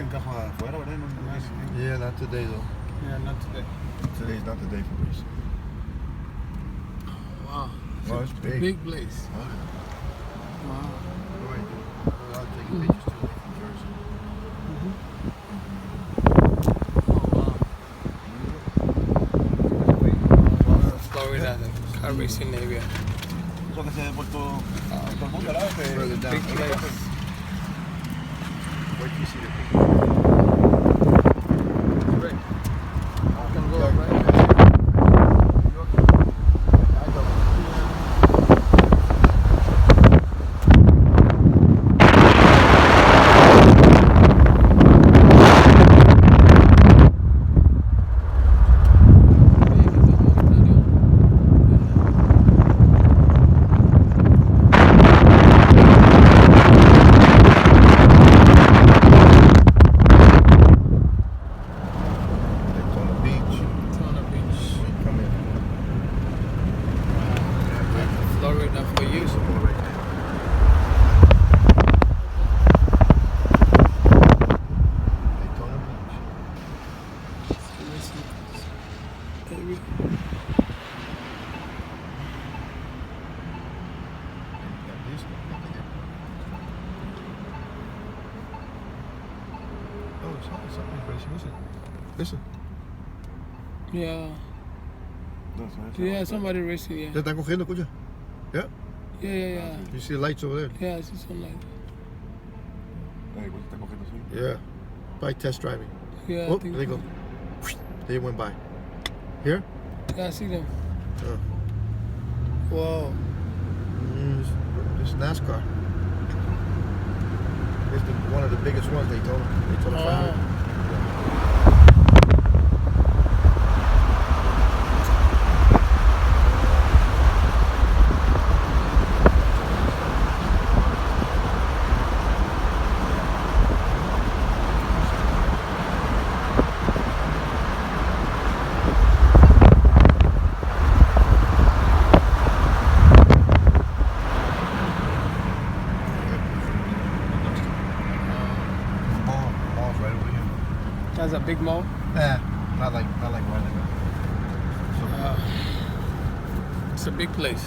en caja afuera, ¿verdad? No, Yeah, not today though. Yeah, not today. today's not the day for this. Wow. Well, it's big. Big place. Wow. I'll take pictures too from Jersey. Florida, the car racing area. Eso que se ha devuelto a todo el mundo, ¿verdad? Further down. Big place. Where do you see the picture? Right. Oh, Can go yeah, right. I go. Daytona Beach. Daytona Beach. Come in. Florida for you. Beautiful right there. Daytona Beach. Area. Got this one. Oh, something's racing. Listen. Listen. Yeah. No, Yeah, somebody racing, yeah. Ya están cogiendo, escucha. Yeah. Yeah. You see the lights over there? Yeah, I see some light. Pues está cogiendo así. Yeah. By test driving. Yeah, Oh, I think there they go. They went by. Here? Yeah, I see them. Oh. Wow. This NASCAR. It's one of the biggest ones, Daytona 500. Oh. Mall's right over here. That's a big mall. Nah, not like right like that. It's a big place.